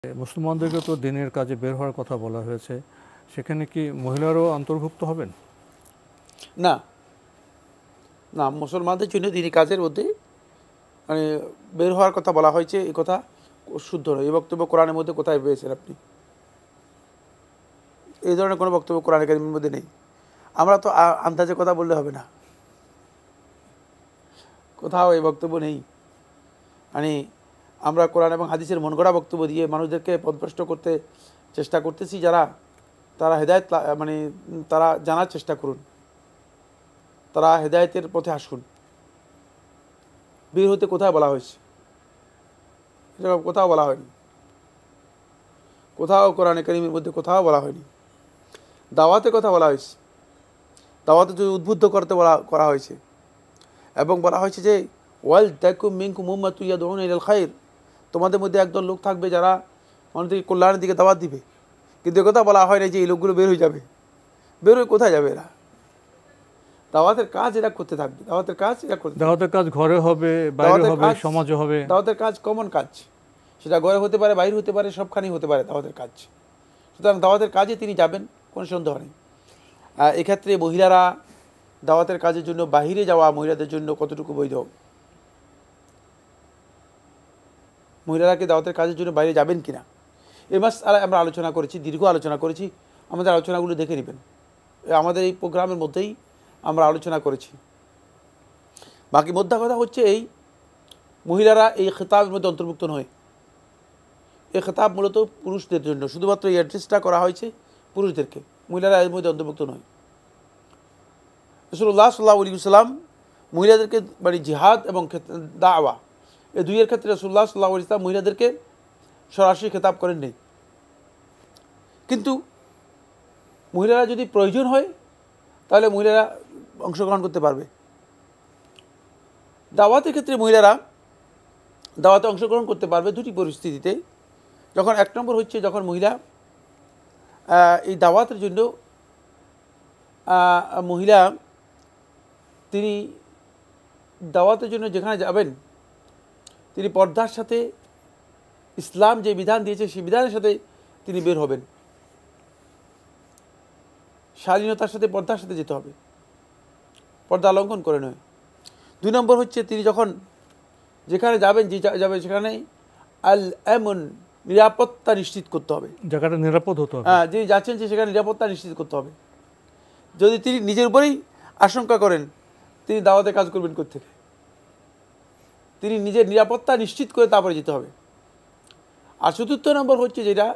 মুসলমানদেরকে তো দিনের কাজে বের হওয়ার কথা বলা হয়েছে, সেখানে কি মহিলারাও অন্তর্ভুক্ত হবেন? না না, মুসলমানদের জন্য দিনই কাজের মধ্যে মানে বের হওয়ার কথা বলা হয়েছে, এই কথা শুদ্ধ নয়। এই বক্তব্য কোরআনের মধ্যে কোথায় পেয়েছেন আপনি? এই ধরনের কোনো বক্তব্য কোরআন কারীমের মধ্যে নেই। আমরা তো আন্দাজে কথা বললে হবে না, কোথাও এই বক্তব্য নেই। মানে আমরা কোরআন এবং হাদিসের মন গড়া বক্তব্য দিয়ে মানুষদেরকে পথভ্রষ্ট করতে চেষ্টা করতেছি যারা, তারা হেদায়েত মানে তারা জানার চেষ্টা করুন, তারা হেদায়েতের পথে আসুন। বের হতে কোথায় বলা হয়েছে? কোথাও বলা হয়নি, কোথাও কোরআনে কারীমের মধ্যে কোথাও বলা হয়নি। দাওয়াতের কথা বলা হয়েছে, দাওয়াতে যদি উদ্বুদ্ধ করতে করা হয়েছে এবং বলা হয়েছে যে ওয়াল তাকুম মিনকুম উম্মাতুন ইয়াদউনা ইলাল খায়র, তোমাদের মধ্যে একদল লোক থাকবে যারা মানুষকে কল্যাণের দিকে দাওয়াত দিবে। কিন্তু একথা বলা হয় না যে এই লোকগুলো বের হয়ে যাবে। বের হয়ে কোথায় যাবে এরা? দাওয়াতের কাজ এরা করতে থাকবে, দাওয়াতের কাজ এরা করতে, দাওয়াতের কাজ ঘরে হবে, বাইরে হবে, সমাজে হবে। দাওয়াতের কাজ কমন কাজ, সেটা ঘরে হতে পারে, বাইরে হতে পারে, সবখানেই হতে পারে দাওয়াতের কাজ। সুতরাং দাওয়াতের কাজে তিনি যাবেন, কোনো সন্দেহ নেই। এক্ষেত্রে মহিলারা দাওয়াতের কাজের জন্য বাহিরে যাওয়া মহিলাদের জন্য কতটুকু বৈধ? মহিলারা কি দাওয়াতের কাজের জন্য বাইরে যাবেন কিনা, এই মাসআলা আমরা আলোচনা করেছি, দীর্ঘ আলোচনা করেছি। আমাদের আলোচনাগুলো দেখে নেবেন, আমাদের এই প্রোগ্রামের মধ্যেই আমরা আলোচনা করেছি। বাকি মোদ্দা কথা হচ্ছে এই, মহিলারা এই খেতাবের মধ্যে অন্তর্ভুক্ত নয়। এই খেতাব মূলত পুরুষদের জন্য, শুধুমাত্র এই অ্যাড্রেসটা করা হয়েছে পুরুষদেরকে, মহিলারা এর মধ্যে অন্তর্ভুক্ত নয়। রাসূলুল্লাহ সাল্লাল্লাহু আলাইহি ওয়াসাল্লাম মহিলাদেরকে মানে জিহাদ এবং দাওয়া এই দুইয়ের ক্ষেত্রে রাসূলুল্লাহ সাল্লাল্লাহু আলাইহি ওয়াসাল্লাম মহিলাদেরকে সরাসরি খেতাব করেন নেই। কিন্তু মহিলারা যদি প্রয়োজন হয় তাহলে মহিলারা অংশগ্রহণ করতে পারবে। দাওয়াতের ক্ষেত্রে মহিলারা দাওয়াতে অংশগ্রহণ করতে পারবে দুটি পরিস্থিতিতে। যখন এক নম্বর হচ্ছে যখন মহিলা এই দাওয়াতের জন্য মহিলা তিনি দাওয়াতের জন্য যেখানে যাবেন তিনি পর্দার সাথে, ইসলাম যে বিধান দিয়েছে সেই বিধানের সাথে তিনি বের হবেন। শালীনতার সাথে, পর্দার সাথে যেতে হবে, পর্দা লঙ্ঘন করে নয়। দুই নম্বর হচ্ছে তিনি যখন যেখানে যাবেন, যে যাবে সেখানে আল এমন নিরাপত্তা নিশ্চিত করতে হবে, জায়গাটা নিরাপদ হতে হবে। হ্যাঁ, যিনি যাচ্ছেন যে সেখানে নিরাপত্তা নিশ্চিত করতে হবে। যদি তিনি নিজের উপরেই আশঙ্কা করেন তিনি দাওয়াতে কাজ করবেন কোত্থেকে? তিনি নিজের নিরাপত্তা নিশ্চিত করে তারপরে যেতে হবে। আর চতুর্থ নম্বর হচ্ছে যেটা,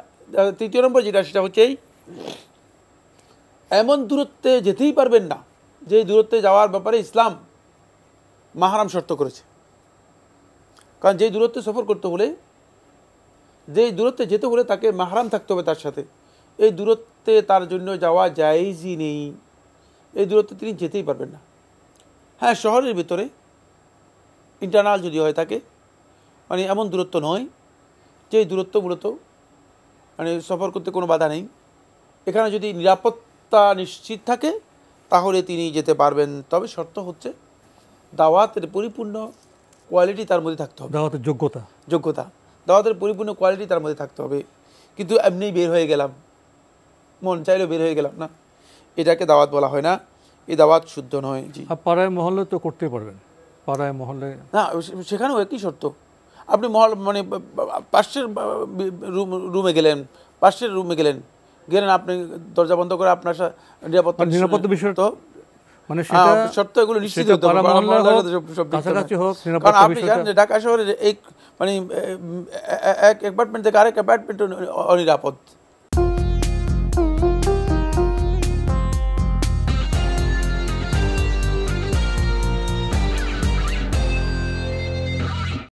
তৃতীয় নম্বর যেটা, সেটা হচ্ছে এই এমন দূরত্বে যেতেই পারবেন না যে দূরত্বে যাওয়ার ব্যাপারে ইসলাম মাহরাম শর্ত করেছে। কারণ যেই দূরত্বে সফর করতে হলে, যেই দূরত্বে যেতে হলে তাকে মাহরাম থাকতে হবে তার সাথে। এই দূরত্বে তার জন্য যাওয়া জায়েজই নেই, এই দূরত্বে তিনি যেতেই পারবেন না। হ্যাঁ, শহরের ভিতরে ইন্টারনাল যদি হয় থাকে, মানে এমন দূরত্ব নয় যেই দূরত্ব মূলত মানে সফর করতে কোনো বাধা নেই, এখানে যদি নিরাপত্তা নিশ্চিত থাকে তাহলে তিনি যেতে পারবেন। তবে শর্ত হচ্ছে দাওয়াতের পরিপূর্ণ কোয়ালিটি তার মধ্যে থাকতে হবে, দাওয়াতের যোগ্যতা, দাওয়াতের পরিপূর্ণ কোয়ালিটি তার মধ্যে থাকতে হবে। কিন্তু এমনি বের হয়ে গেলাম, মন চাইলেও বের হয়ে গেলাম না, এটাকে দাওয়াত বলা হয় না, এই দাওয়াত শুদ্ধ নয়। জি, পাড়ায় মহল্লে তো করতে পারবেন, পাড়ায় মহল্লে না, সেখানেও একই শর্ত। আপনি মানে পাশের রুমে গেলেন, গেলেন আপনি দরজা বন্ধ করে আপনার নিরাপত্তা বিষয় তো মানে শর্ত এগুলো নিশ্চিত হতে হবে। কারণ আপনি জানেন যে ঢাকা শহরের এই মানে এক অ্যাপার্টমেন্ট থেকে আরেক অ্যাপার্টমেন্ট অনিরাপদ।